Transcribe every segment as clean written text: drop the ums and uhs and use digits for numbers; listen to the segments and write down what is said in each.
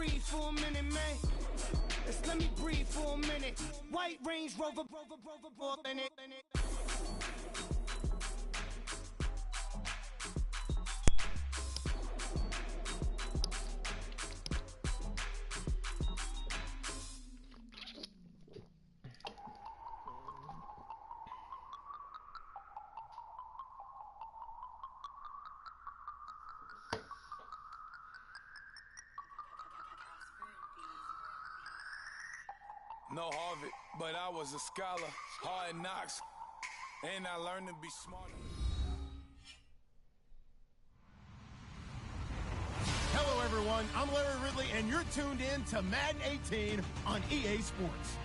breathe for a minute, man. Just let me breathe for a minute. White Range Rover, in it. No Harvard, but I was a scholar. Hard knocks, and I learned to be smart. Hello, everyone. I'm Larry Ridley, and you're tuned in to Madden 18 on EA Sports.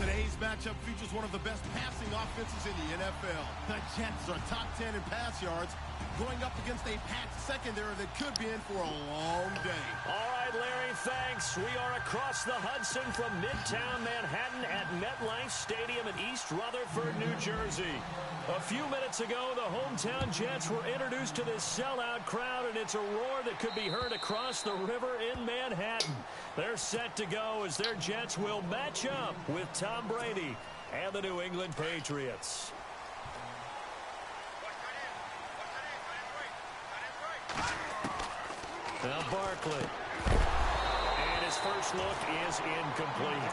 Today's matchup features one of the best passing offenses in the NFL. The Jets are top 10 in pass yards, going up against a packed secondary that could be in for a long day. All right, Larry, thanks. We are across the Hudson from Midtown Manhattan at MetLife Stadium in East Rutherford, New Jersey. A few minutes ago, the hometown Jets were introduced to this sellout crowd, and it's a roar that could be heard across the river in Manhattan. They're set to go as their Jets will match up with Tom Brady and the New England Patriots. Now Barkley. And his first look is incomplete.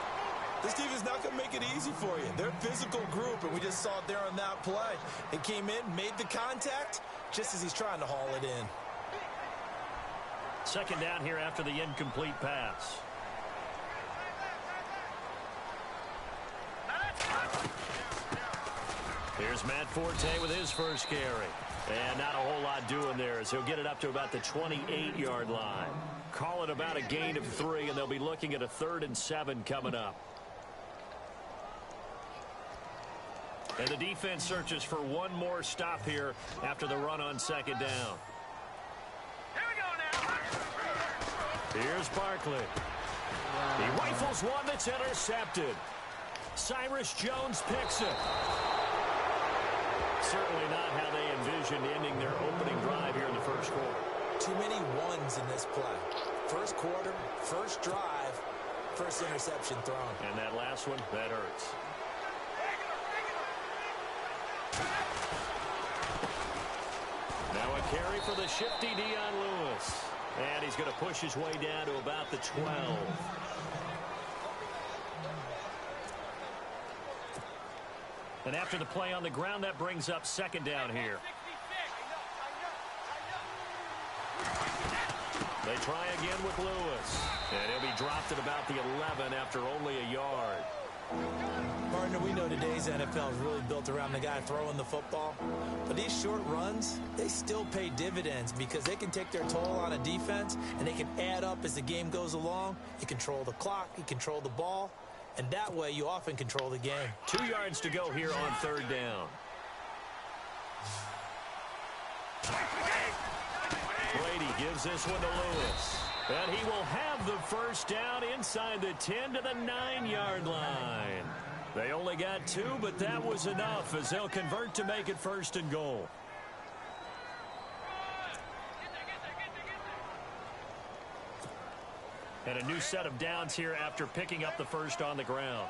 This team is not going to make it easy for you. They're a physical group, and we just saw it there on that play. It came in, made the contact, just as he's trying to haul it in. Second down here after the incomplete pass. Here's Matt Forte with his first carry. And not a whole lot doing there as he'll get it up to about the 28-yard line. Call it about a gain of 3, and they'll be looking at a 3rd and 7 coming up. And the defense searches for one more stop here after the run on second down. Here we go now. Here's Barkley. He rifles one that's intercepted. Cyrus Jones picks it. Certainly not how they envisioned ending their opening drive here in the first quarter. Too many ones in this play. First quarter, first drive, first interception thrown. And that last one, that hurts. Now a carry for the shifty Dion Lewis. And he's going to push his way down to about the 12. And after the play on the ground, that brings up second down here. They try again with Lewis. And he'll be dropped at about the 11 after only a yard. Partner, we know today's NFL is really built around the guy throwing the football. But these short runs, they still pay dividends because they can take their toll on a defense, and they can add up as the game goes along. You control the clock, you control the ball, and that way you often control the game. 2 yards to go here on third down. Brady gives this one to Lewis. And he will have the first down inside the 10 to the 9-yard line. They only got 2, but that was enough as they'll convert to make it first and goal. And a new set of downs here after picking up the first on the ground.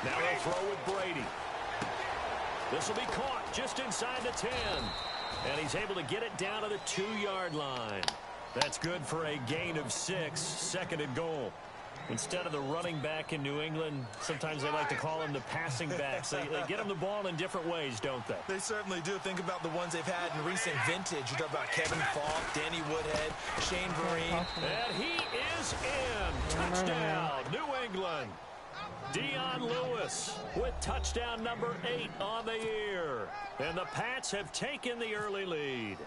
Now they'll throw with Brady. This will be caught just inside the 10. And he's able to get it down to the 2-yard line. That's good for a gain of 6, second and goal. Instead of the running back in New England, sometimes they like to call them the passing backs. They get them the ball in different ways, don't they? They certainly do. Think about the ones they've had in recent vintage. You talk about Kevin Falk, Danny Woodhead, Shane Vereen. And he is in. Touchdown, New England. Dion Lewis with touchdown number 8 on the year. And the Pats have taken the early lead.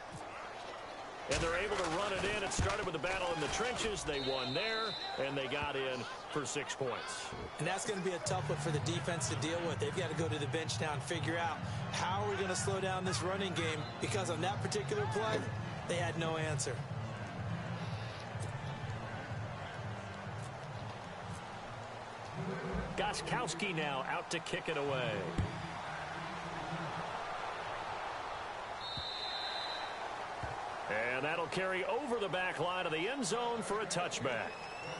And they're able to run it in. It started with a battle in the trenches. They won there, and they got in for 6 points. And that's going to be a tough one for the defense to deal with. They've got to go to the bench now and figure out how are we going to slow down this running game, because on that particular play, they had no answer. Gostkowski now out to kick it away. And that'll carry over the back line of the end zone for a touchback.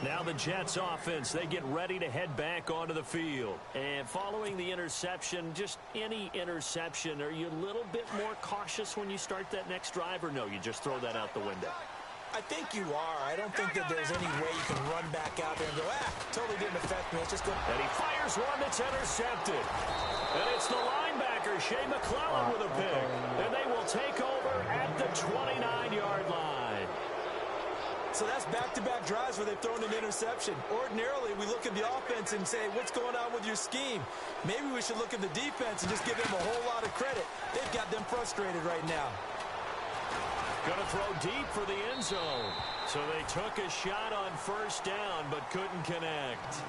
Now the Jets offense, they get ready to head back onto the field. And following the interception, just any interception, are you a little bit more cautious when you start that next drive, or no, you just throw that out the window? I think you are. I don't think that there's any way you can run back out there and go, totally didn't affect me. It's just good. And he fires one that's intercepted. And it's the linebacker, Shea McClellan, with a pick. And they will take over at the 29-yard line. So that's back-to-back drives where they've thrown an interception. Ordinarily, we look at the offense and say, what's going on with your scheme? Maybe we should look at the defense and just give them a whole lot of credit. They've got them frustrated right now. Going to throw deep for the end zone. So they took a shot on first down, but couldn't connect.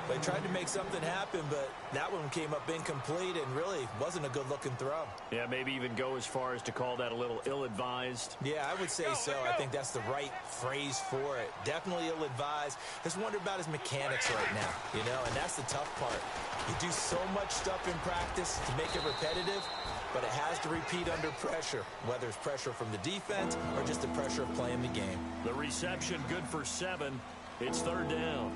They tried to make something happen, but that one came up incomplete and really wasn't a good-looking throw. Yeah, maybe even go as far as to call that a little ill-advised. Yeah, I would say so. I think that's the right phrase for it. Definitely ill-advised. Just wonder about his mechanics right now, you know, and that's the tough part. You do so much stuff in practice to make it repetitive, but it has to repeat under pressure, whether it's pressure from the defense or just the pressure of playing the game. The reception good for 7. It's third down.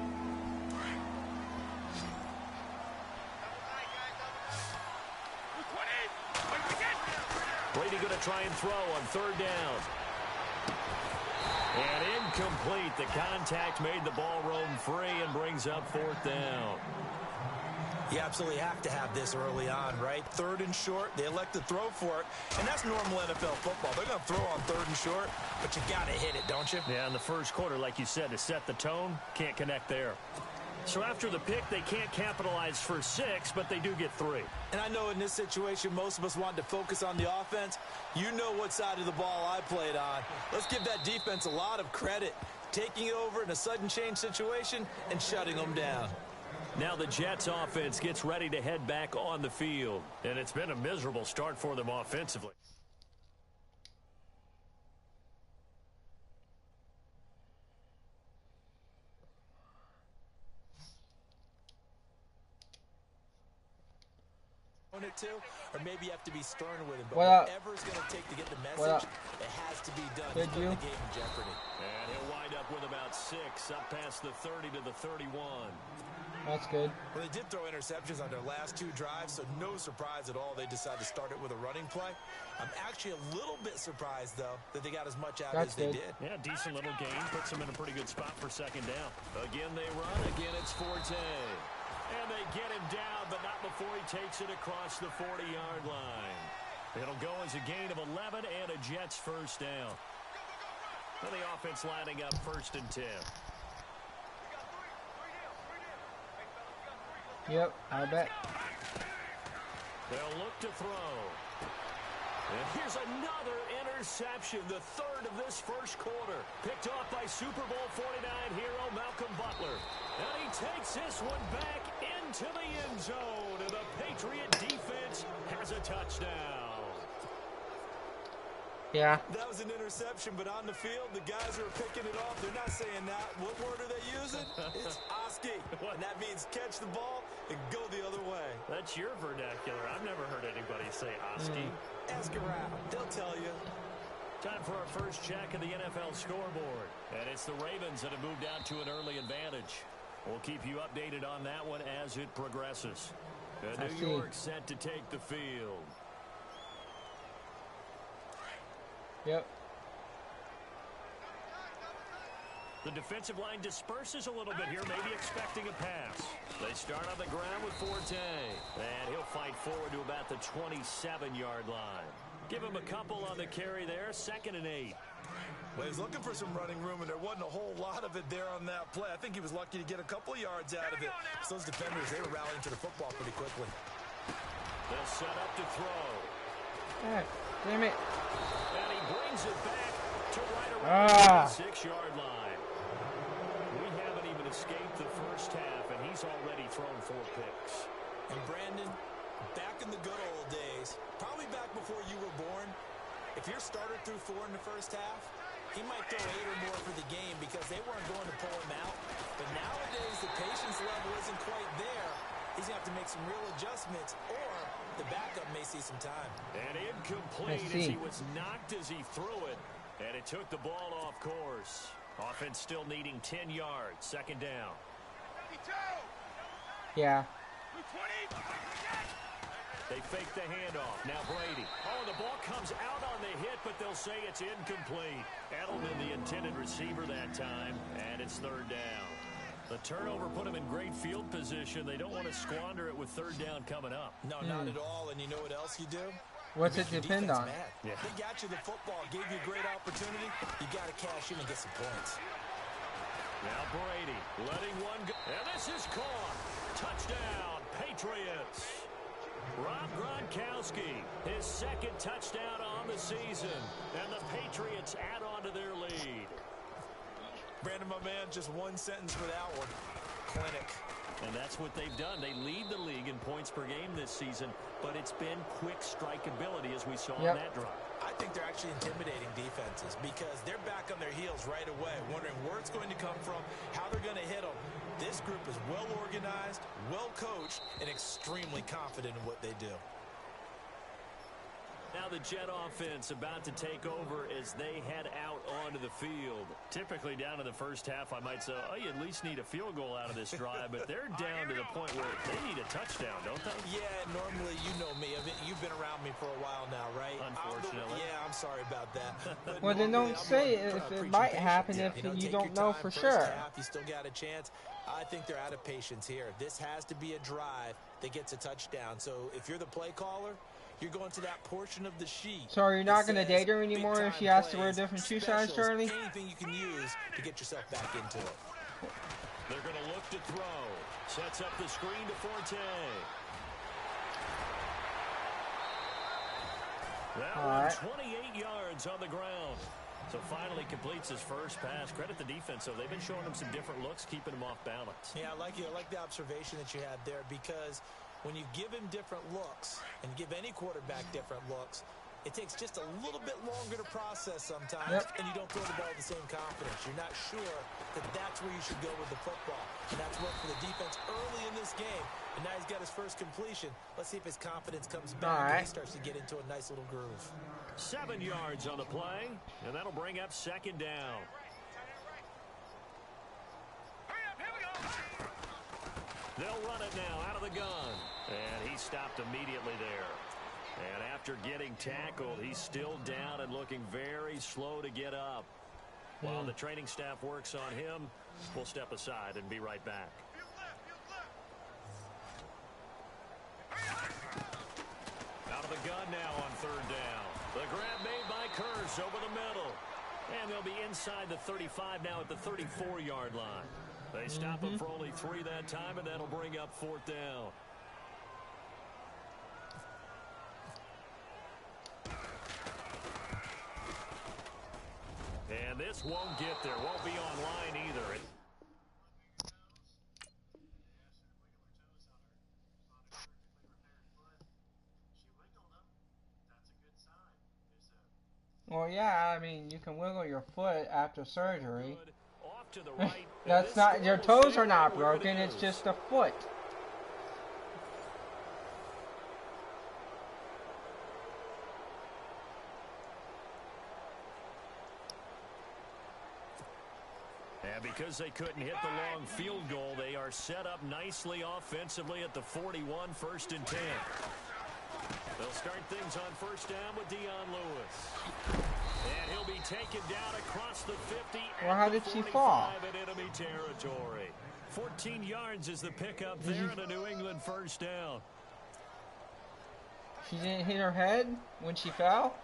Brady going to try and throw on third down. And incomplete. The contact made the ball roam free and brings up fourth down. You absolutely have to have this early on, right? Third and short, they elect to throw for it, and that's normal NFL football. They're going to throw on third and short, but you got to hit it, don't you? Yeah, in the first quarter, like you said, to set the tone, can't connect there. So after the pick, they can't capitalize for 6, but they do get 3. And I know in this situation, most of us wanted to focus on the offense. You know what side of the ball I played on. Let's give that defense a lot of credit, taking it over in a sudden change situation and shutting them down. Now the Jets offense gets ready to head back on the field. And it's been a miserable start for them offensively. It to, or maybe you have to be stern with him. But What whatever it's going to take to get the message, it has to be done. He's putting the game in jeopardy. And he'll wind up with about 6, up past the 30 to the 31. That's good. Well, they did throw interceptions on their last 2 drives, so no surprise at all they decided to start it with a running play. I'm actually a little bit surprised, though, that they got as much out as they did. Yeah, decent little gain. Puts them in a pretty good spot for second down. Again, they run. Again, it's Forte. And they get him down, but not before he takes it across the 40-yard line. It'll go as a gain of 11 and a Jets first down. And the offense lining up 1st and 10. Yep, I bet. They'll look to throw. And here's another interception, the 3rd of this first quarter. Picked off by Super Bowl 49 hero Malcolm Butler. And he takes this one back into the end zone. And the Patriot defense has a touchdown. Yeah. That was an interception, but on the field, the guys who are picking it off, they're not saying that. What word are they using? It's Oski. And that means catch the ball and go the other way. That's your vernacular. I've never heard anybody say Oski. Ask around. They'll tell you. Time for our first check of the NFL scoreboard. And it's the Ravens that have moved out to an early advantage. We'll keep you updated on that one as it progresses. New York set to take the field. Yep. The defensive line disperses a little bit here, maybe expecting a pass. They start on the ground with Forte. And he'll fight forward to about the 27-yard line. Give him a couple on the carry there, 2nd and 8. Well, he was looking for some running room, and there wasn't a whole lot of it there on that play. I think he was lucky to get a couple of yards out of it. So those defenders, they were rallying to the football pretty quickly. They'll set up to throw. Hey, damn it. And he brings it back to right around the 6-yard line. We haven't even escaped the first half, and he's already thrown 4 picks. And Brandon, back in the good old days, probably back before you were born, if your starter threw 4 in the first half, he might throw 8 or more for the game because they weren't going to pull him out. But nowadays, the patience level isn't quite there. He's going to have to make some real adjustments, or the backup may see some time. And incomplete as he was knocked as he threw it. And it took the ball off course. Offense still needing 10 yards. Second down. Yeah. They fake the handoff. Now Brady. Oh, the ball comes out on the hit, but they'll say it's incomplete. Edelman, the intended receiver that time, and it's third down. The turnover put them in great field position. They don't want to squander it with third down coming up. No, not at all. And you know what else you do? What's it depend on? Yeah. They got you the football, gave you a great opportunity. You got to cash in and get some points. Now Brady letting one go. And this is caught. Touchdown, Patriots. Rob Gronkowski, his second touchdown on the season. And the Patriots add on to their lead. Brandon, my man, just one sentence for that one. Clinic. And that's what they've done. They lead the league in points per game this season, but it's been quick strikeability as we saw in that drive. I think they're actually intimidating defenses because they're back on their heels right away, wondering where it's going to come from, how they're going to hit them. This group is well organized, well coached, and extremely confident in what they do. Now the Jet offense about to take over as they head out onto the field. Typically down in the first half, I might say, oh, you at least need a field goal out of this drive, but they're down to the point where they need a touchdown, don't they? Yeah, normally you know me. You've been around me for a while now, right? Unfortunately. I'm sorry about that. But Well, then don't say it if it might happen if you don't know for sure. Half, you still got a chance. I think they're out of patience here. This has to be a drive that gets a touchdown. So if you're the play caller, you're going to that portion of the sheet. So are you not going to date her anymore if she has to wear different shoe size, Charlie? Anything you can use to get yourself back into it. They're going to look to throw. Sets up the screen to Forte. That one 28 yards on the ground. So finally completes his first pass. Credit the defense, though. They've been showing him some different looks, keeping him off balance. Yeah, I like the observation that you had there because when you give him different looks and give any quarterback different looks, it takes just a little bit longer to process sometimes, and you don't throw the ball with the same confidence. You're not sure that that's where you should go with the football. And that's worked for the defense early in this game. And now he's got his first completion. Let's see if his confidence comes back and he starts to get into a nice little groove. 7 yards on the play, and that'll bring up second down. They'll run it now out of the gun. And he stopped immediately there. And after getting tackled, he's still down and looking very slow to get up. While the training staff works on him, we'll step aside and be right back. Out of the gun now on third down. The grab made by Kearse over the middle. And they'll be inside the 35 now at the 34-yard line. They stop him for only 3 that time, and that'll bring up fourth down. And this won't get there. Won't be online either. Well, yeah, I mean, you can wiggle your foot after surgery. Off to the right. That's not, your toes are not broken, it's just a foot. And because they couldn't hit the long field goal, they are set up nicely offensively at the 41, 1st and 10. They'll start things on first down with Dion Lewis. And he'll be taken down across the 50. Well, how did she fall? In enemy territory. 14 yards is the pickup there in a New England first down. She didn't hit her head when she fell?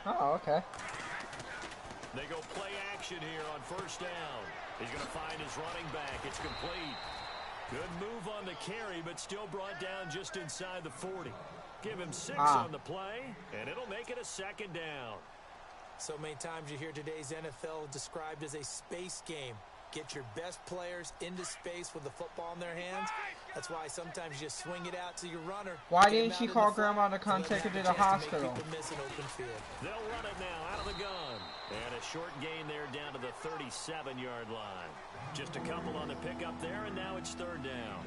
Oh, okay. They go play action here on first down. He's going to find his running back. It's complete. Good move on the carry, but still brought down just inside the 40. Give him 6 on the play, and it'll make it a second down. So many times you hear today's NFL described as a space game. Get your best players into space with the football in their hands. That's why sometimes you just swing it out to your runner. Why didn't she call Grandma to come take her to the hospital? They'll run it now out of the gun. And a short gain there down to the 37-yard line. Just a couple on the pickup there, and now it's third down.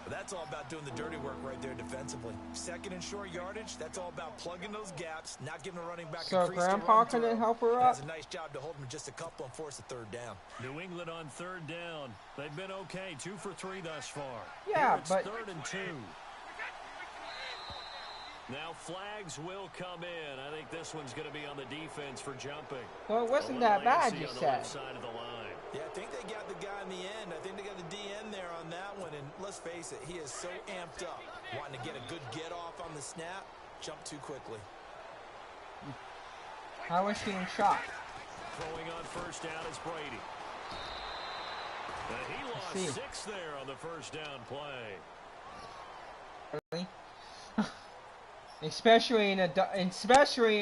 But that's all about doing the dirty work right there defensively. Second and short yardage, that's all about plugging those gaps, not giving a running back So a crease Grandpa to run couldn't through. help her Does up? a nice job to hold him just a couple and force a third down. New England on third down. They've been okay, 2 for 3 thus far. Yeah, Here it's but 3rd and 2. Now flags will come in. I think this one's going to be on the defense for jumping. well, it wasn't that bad, you said. Side of the line. Yeah, I think they got the guy in the end. I think they got the DN there on that one. And let's face it, he is so amped up, wanting to get a good get off on the snap, jump too quickly. How was she in shot? Throwing on first down is Brady. And he lost 6 there on the first down play. Really? especially in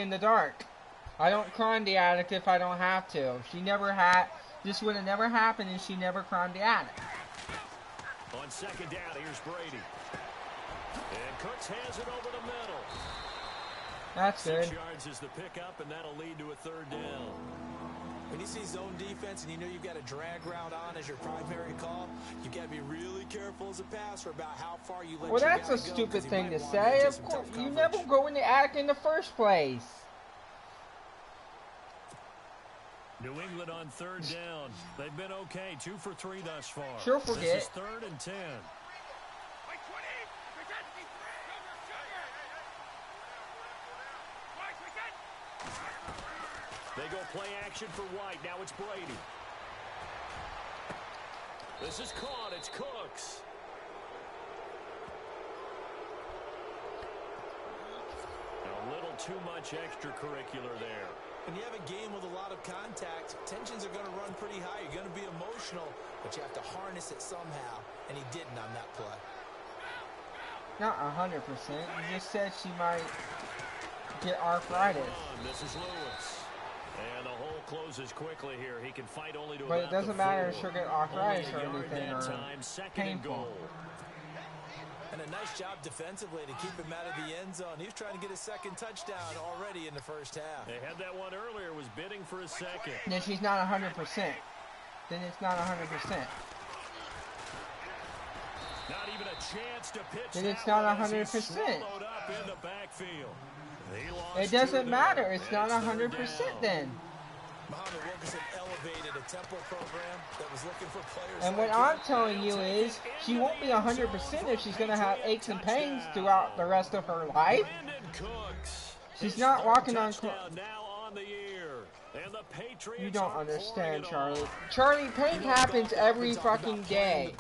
the dark. I don't climb the attic if I don't have to. This would have never happened if she never climbed the attic. On second down, here's Brady. And Cooks has it over the middle. That's good. 6 yards is the pickup, and that'll lead to a third down. When you see zone defense and you know you've got a drag route on as your primary call, you've got to be really careful as a passer about how far you let Well, your that's guy a go, stupid 'cause he thing might to want say. into Of some course, tough you coverage. never go in the attic in the first place. New England on third down. They've been okay, 2 for 3 thus far. She'll forget. This is 3rd and 10. They go play action for White. Now it's Brady. This is caught. It's Cooks. A little too much extracurricular there. When you have a game with a lot of contact, tensions are going to run pretty high. You're going to be emotional, but you have to harness it somehow, and he didn't on that play. Not 100%. You just said she might get arthritis. This is Lewis. And the hole closes quickly here. He can fight only to But it about doesn't the matter if 4. she'll get arthritis Only or a yard anything, that or time, second and painful. goal. And a nice job defensively to keep him out of the end zone. He was trying to get his second touchdown already in the first half. They had that one earlier, was bidding for a second. Then she's not 100%. Then it's not 100%. Not even a chance to pitch. Then it's that not one as he's 100%. swallowed up in the backfield. He lost It doesn't 2 matter. there, It's and not 100% 3rd down. then. Muhammad Wilkerson elevated a tempo program that was looking for players And like what I'm him. telling you is, she won't be 100% if she's going to have aches and pains throughout the rest of her life. Brandon Cooks. She's His not 3rd walking on touchdown now on the year. And the Patriots You don't are understand, pouring it Charlie. on. Charlie, pain happens every fucking day.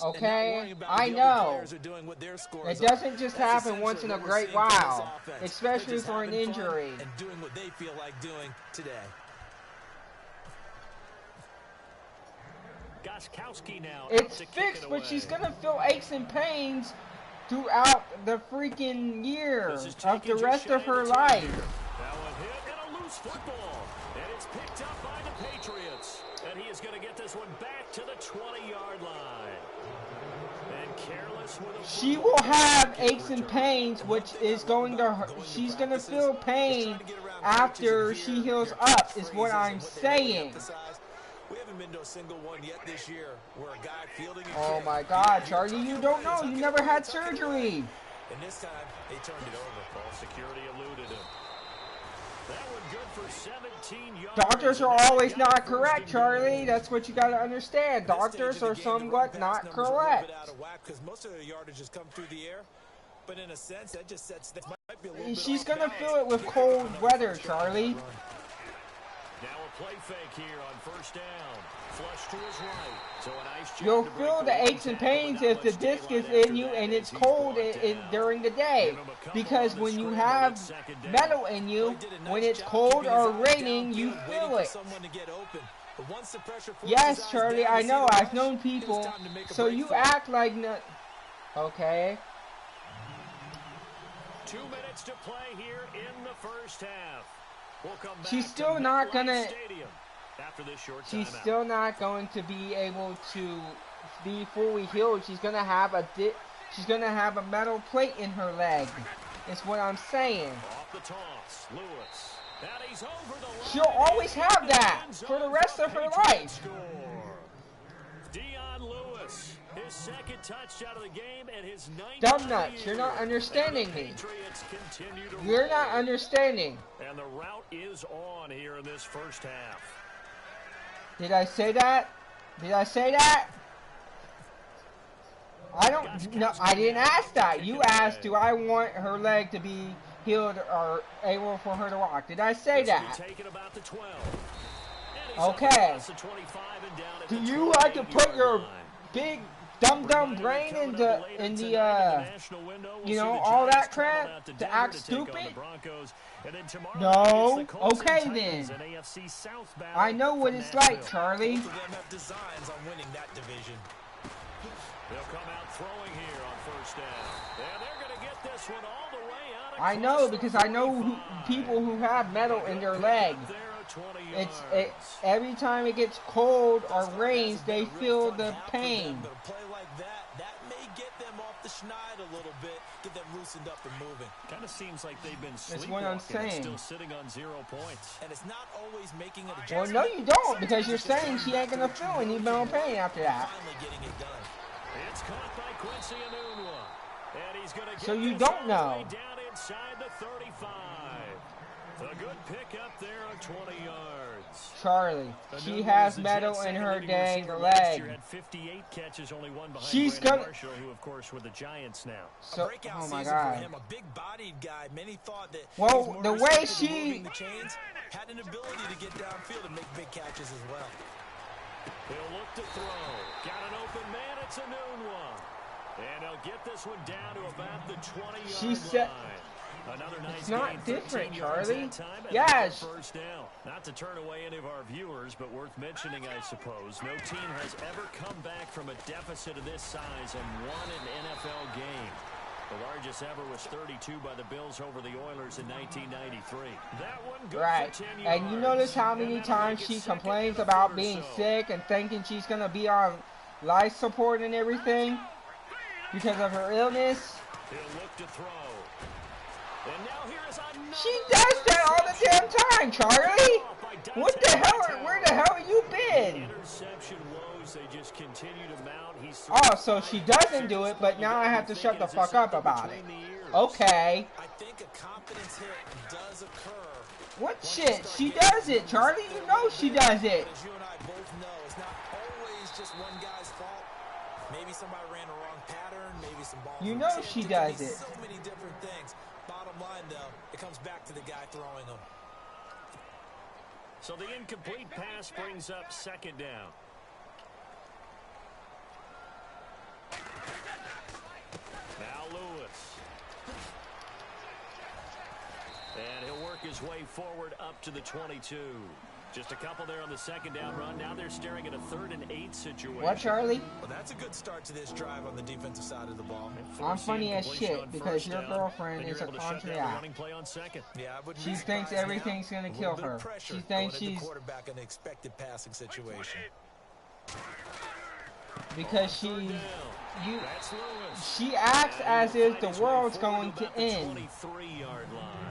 Okay? I know. It doesn't just happen once in a great while, especially for an injury. And doing what they feel like doing today. Goskowski now. It's fixed, but she's going to feel aches and pains throughout the freaking year of the rest of her life. That one hit and a loose football. And it's picked up by the Patriots. And he is going to get this one back to the 20-yard line. And careless with a She will have aches and pains, which is going to hurt. She's going to feel pain after she heals up, is what I'm saying. We haven't been to a single one yet this year where a guy fielding a Oh kick, my God, Charlie, you don't know. You never had surgery. and this time they turned it over. ball. Security eluded him. That one good for 17 yards. Doctors are always not correct, Charlie. That's what you got to understand. Doctors are somewhat not correct. Because most of the yardage has come through the air. But in a sense, that just sets that might be a little bit She's off going to balance. feel it with cold weather, Charlie. Now a play fake here on first down. Flush to his right. So a nice job You'll to break feel the one aches and tackle, but pains not if the much disc is daylight in you after and that it's as he's cold brought down. during the day. Give him a couple Because on the when you scramble have at second down. metal in you, when it's cold or raining, you feel it. Yes, Charlie, I know. I've known people. So you act like no. Okay. 2 minutes to play here in the first half. We'll come back She's to still not MetLife gonna. Stadium after this short She's timeout. still not going to be able to be fully healed. She's gonna have a She's gonna have a metal plate in her leg. Is what I'm saying. Off the toss, Lewis. And he's over the line. She'll always have that for the rest of her life. Score. Dion Lewis. Lewis, his second touchdown of the game and his 9th. Dumb nuts, you're not understanding me. You're not understanding. And the route is on here in this first half. Did I say that? Did I say that? I don't, no, I didn't ask that. You asked, do I want her leg to be healed or able for her to walk? Did I say that? Okay. Do you like to put your big dumb brain in the you know, all that crap to act stupid? No. Okay then. I know what it's like, Charlie. They'll come out throwing here on first down. And they're going to get this one all the way out. I know, because I know people who have metal in their leg. Every time it gets cold or rains, they feel the pain. Play like that may get them off the schneid a little bit, get them loosened up and moving. Kind of seems like they've been sleepwalking. That's what I'm saying. Still sitting on 0 points. And it's not always making it well, no, you don't, because you're saying she ain't gonna feel any metal pain after that. Finally getting it done. It's caught by Quincy Enunwa. And he's going to get so you don't know. Down inside the 35. A good pickup there on 20 yards. Charlie, she has metal in her dang leg. She's gonna. Who, of course, were the Giants now. So, oh my God. A big-bodied guy. Many thought that. Well, the way she had an ability to get downfield and make big catches as well. He'll look to throw. Got an open man. It's Enunwa. And he'll get this one down to about the 20-yard line. Another nice it's not game, different, Charlie. Yes. First down. Not to turn away any of our viewers, but worth mentioning, I suppose. No team has ever come back from a deficit of this size and won an NFL game. The largest ever was 32 by the Bills over the Oilers in 1993. That one good right. For 10 yards. And you notice how many times she complains about being sick and thinking she's going to be on life support and everything because of her illness? He'll look to throw. And now here is she does that all the damn time, Charlie. What the hell? Where the hell have you been? Interception woes, they just continue to mount. Oh, so she doesn't do it, but now I have to shut the fuck up about it. Okay. I think a confidence hit does occur. What shit? She does it, Charlie. You know she does it. As you and I both know, it's not always just one guy's fault. Maybe somebody ran a wrong pattern. Maybe some balls. You know she does it. So many different things. Bottom line, though, it comes back to the guy throwing them. So the incomplete pass brings up second down. Now Lewis. And he'll work his way forward up to the 22. Just a couple there on the second down run. Now they're staring at a 3rd and 8 situation. What, Charlie? Well, that's a good start to this drive on the defensive side of the ball. I'm funny as shit because your girlfriend is a contrarian. Yeah, she thinks everything's going to kill her. She thinks she's quarterback in an expected passing situation. Because she acts as if the world's going to end. 23-yard line.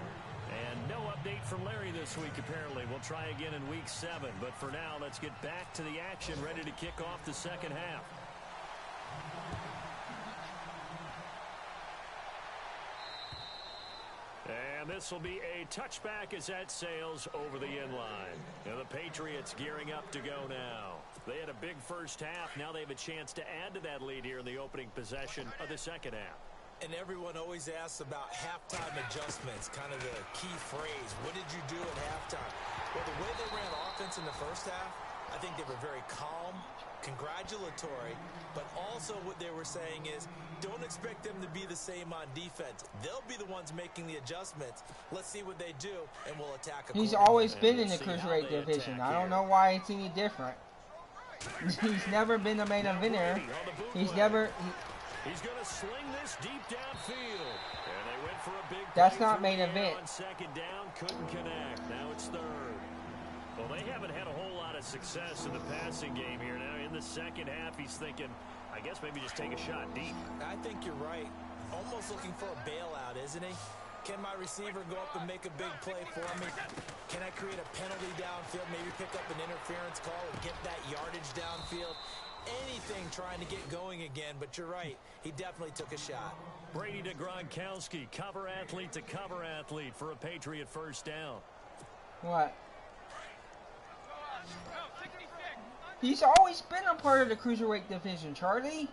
And no update from Larry this week, apparently. We'll try again in week 7. But for now, let's get back to the action, ready to kick off the second half. And this will be a touchback as that sails over the end line. And the Patriots gearing up to go now. They had a big first half. Now they have a chance to add to that lead here in the opening possession of the second half. And everyone always asks about halftime adjustments, kind of the key phrase. What did you do at halftime? Well, the way they ran offense in the first half, I think they were very calm, congratulatory, but also what they were saying is don't expect them to be the same on defense. They'll be the ones making the adjustments. Let's see what they do, and we'll attack. He's always been in the cruiserweight division. I don't know why it's any different. He's never been a main eventer. He's never... He's going to sling this deep downfield. And they went for a big That's not main event. On second down, couldn't connect. Now it's 3rd. Well, they haven't had a whole lot of success in the passing game here. Now in the second half, he's thinking, I guess maybe just take a shot deep. I think you're right. Almost looking for a bailout, isn't he? Can my receiver go up and make a big play for me? Can I create a penalty downfield, maybe pick up an interference call and get that yardage downfield? anything trying to get going again, but you're right. He definitely took a shot. Brady to Gronkowski, cover athlete to cover athlete for a Patriot first down. What? He's always been a part of the cruiserweight division, Charlie.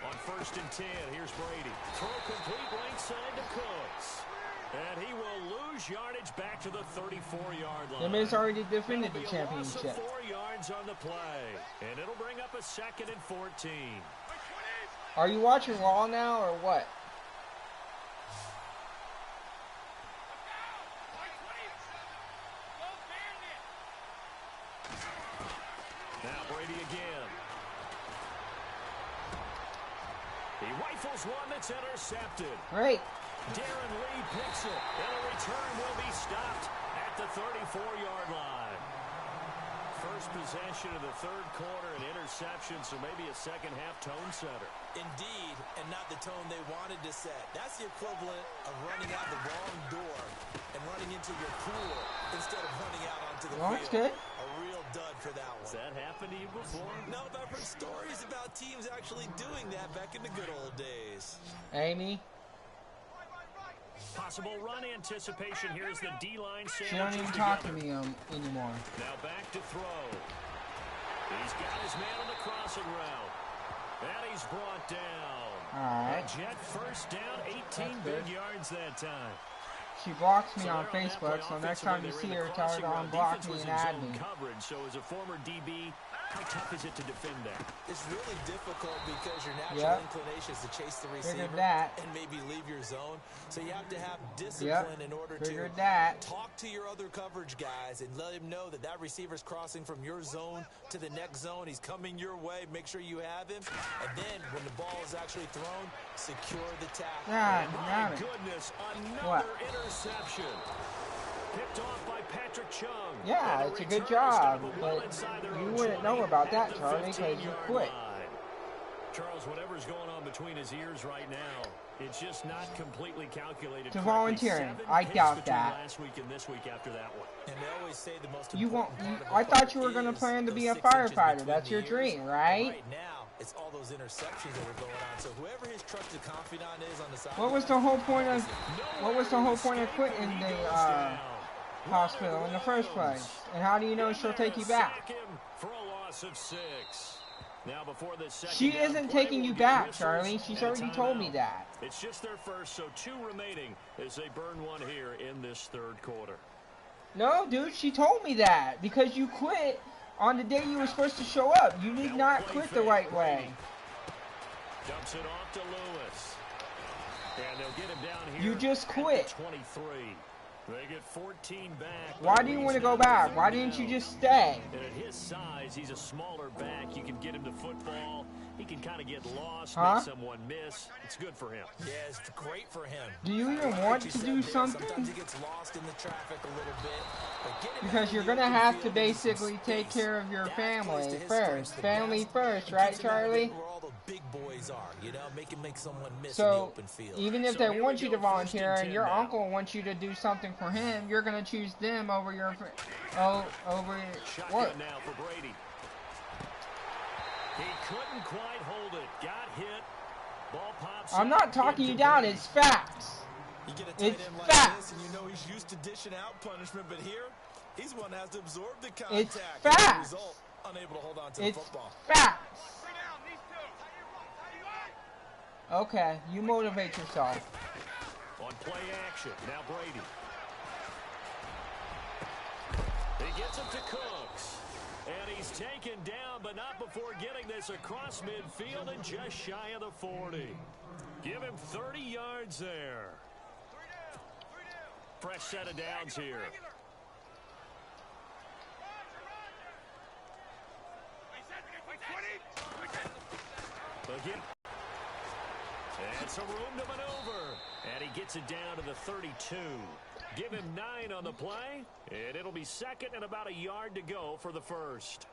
On 1st and 10, here's Brady. Throw complete right side to Cooks. And he will lose yardage back to the 34-yard line. The Miz already defended the championship. 4 yards on the play. And it'll bring up a 2nd and 14. Are you watching Raw now or what? Now Brady again. He rifles one that's intercepted. Great. Darren Lee picks it, and a return will be stopped at the 34-yard line. First possession of the third quarter, an interception, so maybe a second-half tone setter. Indeed, and not the tone they wanted to set. That's the equivalent of running out the wrong door and running into your pool instead of running out onto the field. That's good. A real dud for that one. Has that happened to you before? No, but I've heard stories about teams actually doing that back in the good old days. Amy. Possible run anticipation. Here's the D-line sandwich. She don't even talk to me anymore. Now back to throw. He's got his man on the crossing route. And he's brought down. All right. A Jet first down, 18 big yards that time. She blocks me on Facebook, so next time you see her, tell her to unblock me and add me. Coverage, so as a former DB, how tough is it to defend that? It's really difficult because your natural inclination is to chase the receiver and maybe leave your zone. So you have to have discipline in order to talk to your other coverage guys and let him know that that receiver's crossing from your zone to the next zone. He's coming your way. Make sure you have him. And then when the ball is actually thrown, secure the tackle. My goodness, another interception. Picked off by Patrick Chung. Yeah, it's a good job, but you wouldn't know about that, Charlie, because you quit. Charles, whatever's going on between his ears right now, it's just not completely calculated. To volunteering, I doubt that. Last week and this week after that one. And they always say the most you won't. I thought you were going to plan to be a firefighter. That's your dream, right? Right now, it's all those interceptions that are going on. So whoever his trusted confidant is on the side. What was the whole point of? What was the whole point of quitting the hospital in the first place? And how do you know she'll take you back? For a loss of 6. Now before the second she isn't taking you back, Charlie. She's already told me that. It's just their first, so 2 remaining as they burn one here in this third quarter. No, dude, she told me that because you quit on the day you were supposed to show up. You did not quit the right way. Dumps it off to Lewis. And they'll get him down here. You just quit. 23. They get 14 back. Why do you want to go back? Why didn't you just stay? And at his size, he's a smaller back. You can get him to football. He can kind of get lost, huh? make someone miss. It's good for him. Yeah, it's great for him. Do you even want to do something? Sometimes he gets lost in the traffic a little bit. Because you're going to have to basically take care of your family first. Family first, right, Charlie? Where all the big boys are, you know, make someone miss in the So, open field. even if they want you to volunteer and your uncle wants you to do something for him, you're going to choose them over your over what? Now for Brady. He couldn't quite hold it. Got hit. Ball pops. I'm not talking you down. It's facts. You get a tight end like this, and you know he's used to dishing out punishment, but here he's one that has to absorb the contact. It's As a facts. result, unable to hold on to the football. Facts. Okay, you motivate yourself. On play action, now Brady. He gets it to Cooks. And he's taken down, but not before getting this across midfield and just shy of the 40. Give him 30 yards there. Fresh set of downs here. Again. And some room to maneuver. And he gets it down to the 32. Give him 9 on the play. And it'll be second and about a yard to go for the first.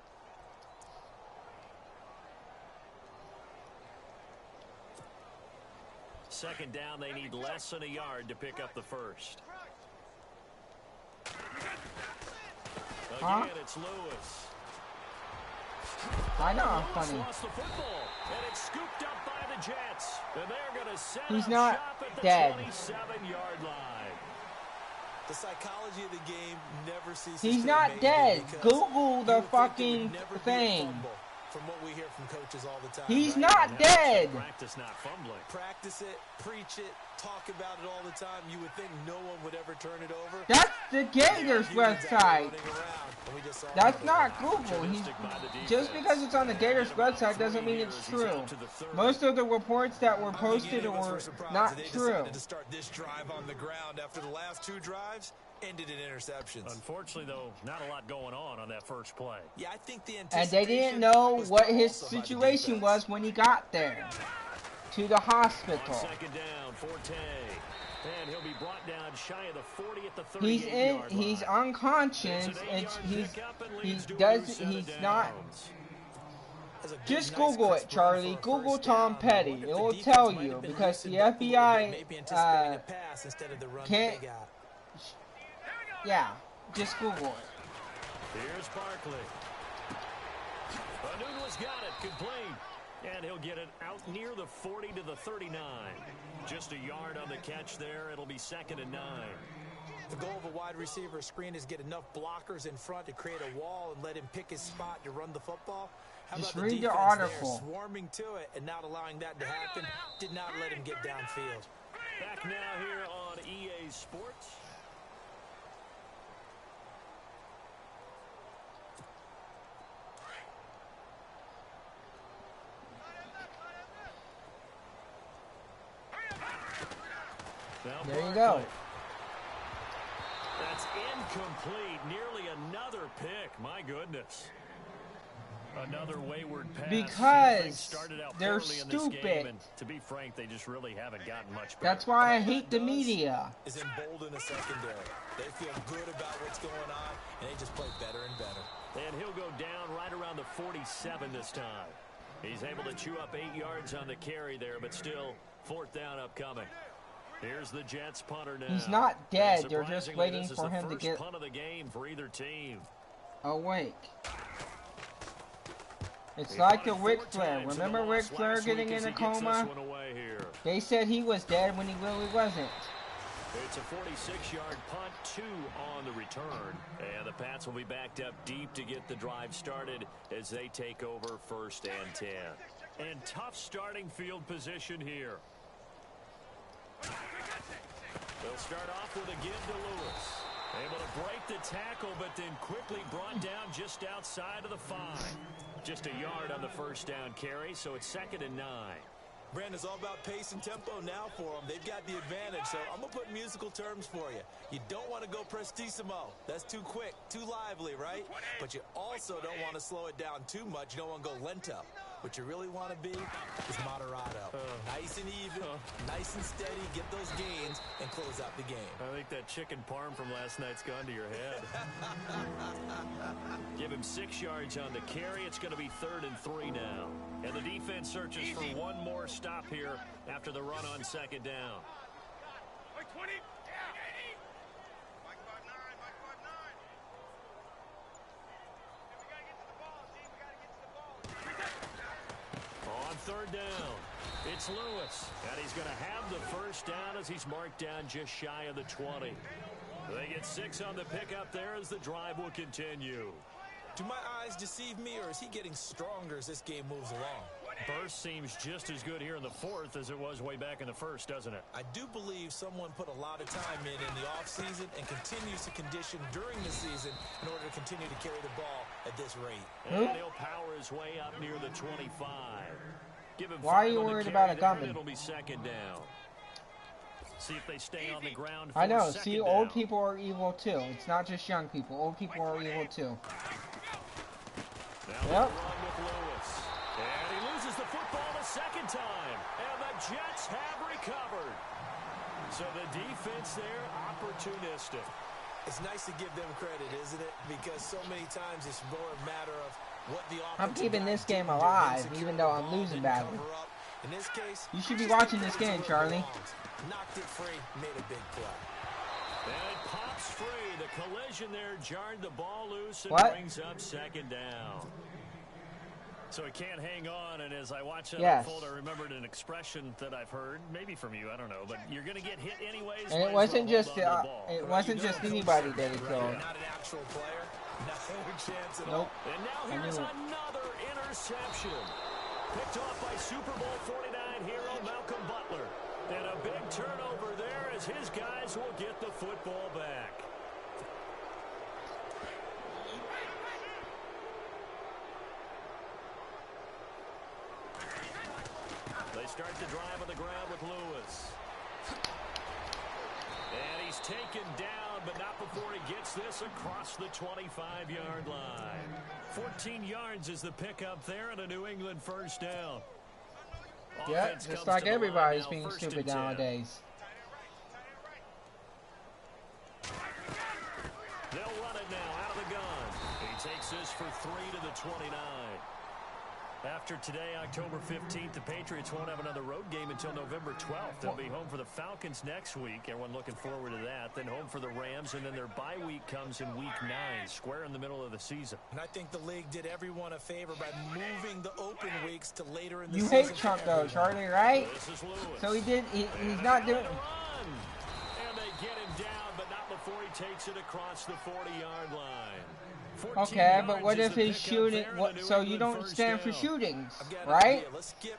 Second down, they need less than a yard to pick up the first. Again, it's Lewis. I know I'm funny. Lost the football, and it's scooped up by the Jets. And they're going to set He's up not shop at the dead. 27-yard line. The psychology of the game never ceases. He's to not amaze dead. me because Google the you would think there would fucking never be a thing. fumble from what we hear from coaches all the time. He's right? not dead. Practice not fumbling. Practice it, preach it, talk about it all the time. You would think no one would ever turn it over. That's the Gators website. That's not Google. Just because it's on the Gators website doesn't mean it's true. Most of the reports that were posted were not true. To start this drive on the ground after the last 2 drives ended in interceptions. Unfortunately, though, not a lot going on that first play. Yeah, I think the And they didn't know what his situation was when he got there to the hospital. On second down, Forte. And he'll be brought down shy of the 40 at the 38-yard line. He's unconscious. He's not. Just Google it, Charlie. Google Tom Petty. It will tell you because the FBI can't. Yeah, just Google it. Here's Barkley. Anunua's got it, complete. And he'll get it out near the 40 to the 39. Just a yard on the catch there. It'll be 2nd and 9. The goal of a wide receiver screen is get enough blockers in front to create a wall and let him pick his spot to run the football. How Just about read the the defense article. there, swarming to it and not allowing that to happen? Did not let him get downfield. Back now here on EA Sports. There you go. That's incomplete. Nearly another pick. My goodness. Another wayward pass. Because they're stupid. stupid. And to be frank, they just really haven't gotten much better. That's why I hate the media. Is emboldened a secondary. They feel good about what's going on, and they just play better and better. And he'll go down right around the 47 this time. He's able to chew up 8 yards on the carry there, but still 4th down upcoming. Here's the Jets punter now. He's not dead. They're just waiting for him to get punt of the game for either team. awake. It's like the Ric Flair. Remember Ric Flair getting in a coma? They said he was dead when he really wasn't. It's a 46-yard punt, 2 on the return. And the Pats will be backed up deep to get the drive started as they take over 1st and 10. And tough starting field position here. They'll start off with a give to Lewis. Able to break the tackle, but then quickly brought down just outside of the 5. Just a yard on the 1st down carry, so it's 2nd and 9. Brandon, it's all about pace and tempo now for them. They've got the advantage, so I'm going to put musical terms for you. You don't want to go prestissimo. That's too quick, too lively, right? But you also don't want to slow it down too much. You don't want to go lento. What you really want to be is moderato. Nice and even, nice and steady, get those gains, and close out the game. I think that chicken parm from last night's gone to your head. Give him 6 yards on the carry. It's going to be 3rd and 3 now. And the defense searches for one more stop here after the run on 2nd down. On 3rd down, it's Lewis, and he's going to have the 1st down as he's marked down just shy of the 20. They get 6 on the pickup there as the drive will continue. Do my eyes deceive me, or is he getting stronger as this game moves along? Burst seems just as good here in the 4th as it was way back in the 1st, doesn't it? I do believe someone put a lot of time in the offseason and continues to condition during the season in order to continue to carry the ball at this rate. And he'll power his way up near the 25. Give him Why are you worried about a gunman? It'll be 2nd down. See if they stay on the ground. I know. See, old people are evil too. It's not just young people. Old people are evil too. Now run with Lewis. And he loses the football the 2nd time. And the Jets have recovered. So the defense there, opportunistic. It's nice to give them credit, isn't it? Because so many times it's more a matter of what the offense. I'm keeping this game alive, even though I'm losing badly. In this case, you should be watching this game, Charlie. Knocked it free, made a big play. And it pops free. The collision there jarred the ball loose and brings up 2nd down. So he can't hang on, and as I watch that Yes. unfold, I remembered an expression that I've heard, maybe from you, I don't know, but you're going to get hit anyways. And it wasn't just anybody that he killed. Not an actual player. No chance at Nope. all. And now here's another interception. Picked off by Super Bowl 49 hero Malcolm Butler. And a big turnover there as his guys will get the football back. They start the drive on the ground with Lewis. And he's taken down, but not before he gets this across the 25-yard line. 14 yards is the pickup there and a New England first down. Yeah, Offense just comes like to the everybody's line now, being first stupid and 10. nowadays. They'll run it now out of the gun. He takes this for 3 to the 29. After today, October 15th, the Patriots won't have another road game until November 12th. They'll be home for the Falcons next week. Everyone looking forward to that. Then home for the Rams, and then their bye week comes in week 9, square in the middle of the season. And I think the league did everyone a favor by moving the open weeks to later in the season. You hate Trump though, Charlie, right? This is Lewis. So he's not doing. And they get him down, but not before he takes it across the 40-yard line. Okay, but what if he's shooting? So you don't stand for shootings, right? Let's skip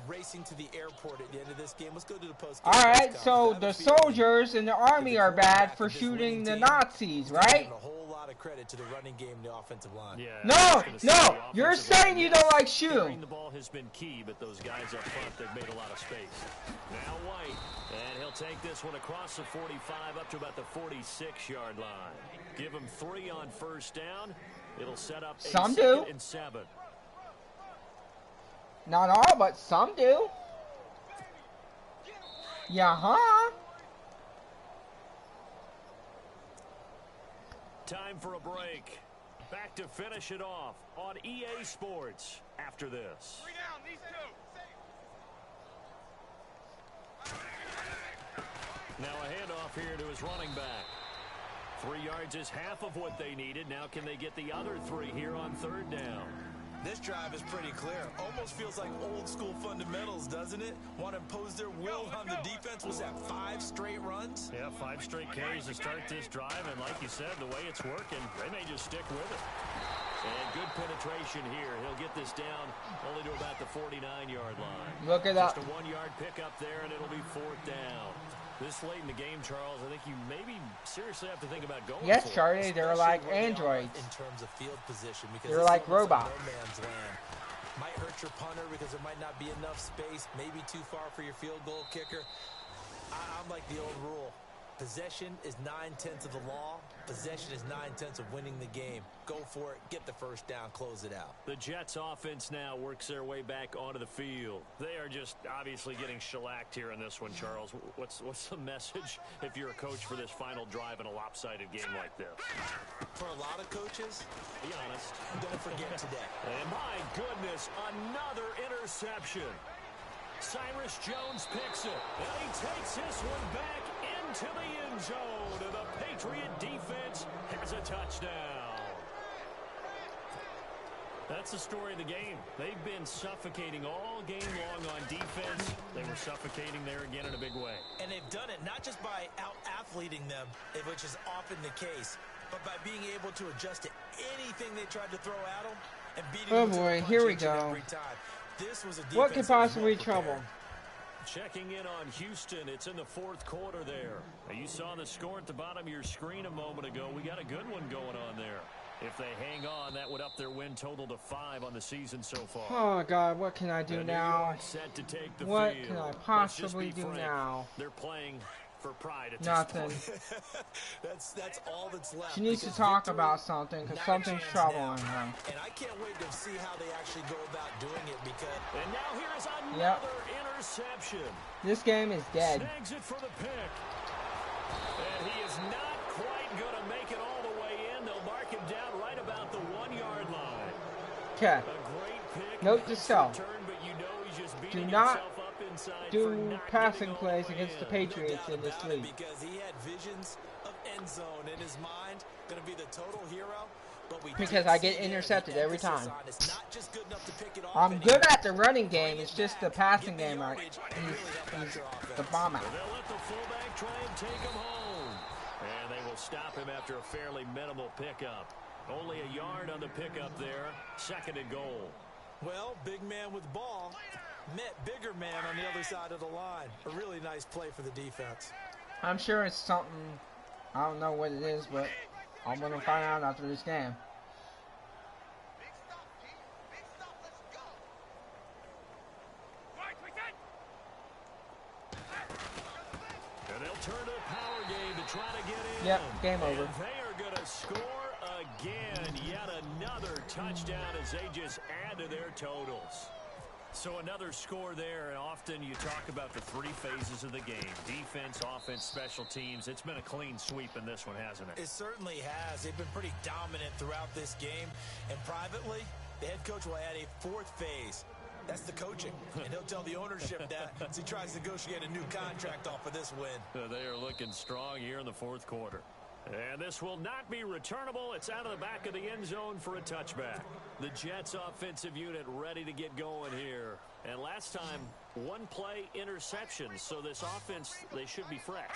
racing to the airport at the end of this game. Let's go to the post. All right, so the soldiers in the army are bad for shooting the Nazis, right? A whole lot of credit to the running game, the offensive line. No, you're saying you don't like shooting. The ball has been key, but those guys up front, they've made a lot of space. Now White, and he'll take this one across the 45 up to about the 46-yard line. Give him 3 on first down. It'll set up a Some 2nd do. and 7. Not all, but some do. Yeah, huh? Time for a break. Back to finish it off on EA Sports after this. 3 down, these 2. Now a handoff here to his running back. 3 yards is half of what they needed. Now can they get the other 3 here on 3rd down? This drive is pretty clear. Almost feels like old school fundamentals, doesn't it? Want to impose their will on the defense. Was that 5 straight runs? Yeah, 5 straight carries to start this drive. And like you said, the way it's working, they may just stick with it. And good penetration here. He'll get this down only to about the 49-yard line. Look at that. Just a 1-yard pickup there, and it'll be 4th down. This late in the game, Charles, I think you maybe seriously have to think about going Yes, for it. Charlie, they're like androids. In terms of field position, because They're like robots. No man's land. Might hurt your punter because there might not be enough space. Maybe too far for your field goal kicker. I'm like the old rule. Possession is 9/10 of the law. Possession is 9/10 of winning the game. Go for it. Get the first down. Close it out. The Jets offense now works their way back onto the field. They are just obviously getting shellacked here in this one, Charles. What's the message if you're a coach for this final drive in a lopsided game like this? For a lot of coaches, Be honest. don't forget today. And my goodness, another interception. Cyrus Jones picks it, and he takes this one back into the end zone. And the Patriot defense has a touchdown. That's the story of the game. They've been suffocating all game long on defense. They were suffocating there again in a big way. And they've done it not just by out-athleting them, which is often the case, but by being able to adjust to anything they tried to throw at them and beating them to the punch here we each and go. every time. This was a defense What could that was possibly well trouble? prepared. Checking in on Houston. It's in the 4th quarter there. You saw the score at the bottom of your screen a moment ago. We got a good one going on there. If they hang on, that would up their win total to 5 on the season so far. Oh, God, what can I do And New now? York set to take the What field. can I Let's just possibly be do frank. now? They're playing for pride at Nothing. this point. That's all that's left. She needs to because talk victory, about something because not a something's chance troubling now. her. And I can't wait to see how they actually go about doing it because And now here's another interception. This game is dead. Snags it for the pick. And he is not quite going to make it all the way in. They'll mark him down right about the 1-yard line. Okay. A great pick. Note to Nice self. return, but you know he's just beating Do not himself up inside for do not passing getting all the plays way against the in. Patriots no in doubt this about it league. because he had visions of end zone in his mind. Going to be the total hero. because I get intercepted every time. I'm good at the running game. It's just the passing game. He's the bomb out. They'll let the fullback try and take him home. And they will stop him after a fairly minimal pickup. Only a yard on the pickup there. 2nd and goal. Well, big man with ball met bigger man on the other side of the line. A really nice play for the defense. I'm sure it's something, I don't know what it is, but I'm going to find out after this game. And they'll turn to the power game to try to get in. Yep, game over. And they are going to score again. Yet another touchdown as they just add to their totals. So another score there, and often you talk about the 3 phases of the game. Defense, offense, special teams. It's been a clean sweep in this one, hasn't it? It certainly has. They've been pretty dominant throughout this game. And privately, the head coach will add a 4th phase. That's the coaching. And he'll tell the ownership that as he tries to negotiate a new contract off of this win. They are looking strong here in the 4th quarter. And this will not be returnable. It's out of the back of the end zone for a touchback. The Jets offensive unit ready to get going here. And last time, 1-play interception. So this offense, they should be fresh.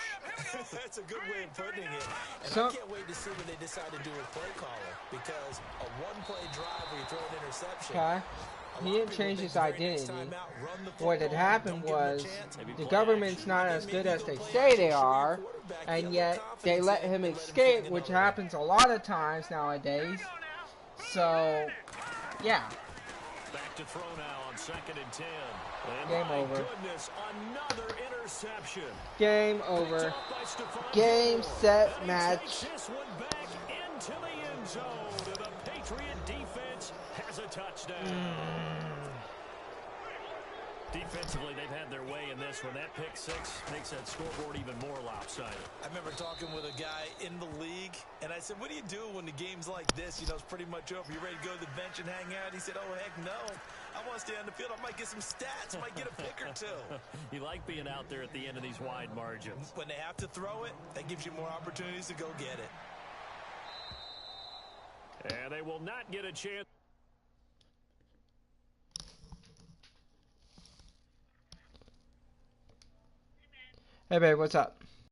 That's a good way of putting it. And So, I can't wait to see what they decide to do with play caller. Because a 1-play drive where you throw an interception. okay. He didn't change his identity. What had happened was the government's not as good as they say they are, and yet they let him escape, which happens a lot of times nowadays. So, yeah. Back to throw now on 2nd and 10. And Game my over. Goodness, another interception. Game over. Picked off by Stephon Game, Gilmore. set, And he match. takes this one back into the end zone. And the Patriot defense has a touchdown. Defensively, they've had their way in this one. That pick 6 makes that scoreboard even more lopsided. I remember talking with a guy in the league, and I said, what do you do when the game's like this? You know, it's pretty much over. You ready to go to the bench and hang out? He said, oh, heck no. I want to stay on the field. I might get some stats. I might get a pick or 2. You like being out there at the end of these wide margins. When they have to throw it, that gives you more opportunities to go get it. And they will not get a chance. Hey, babe, what's up?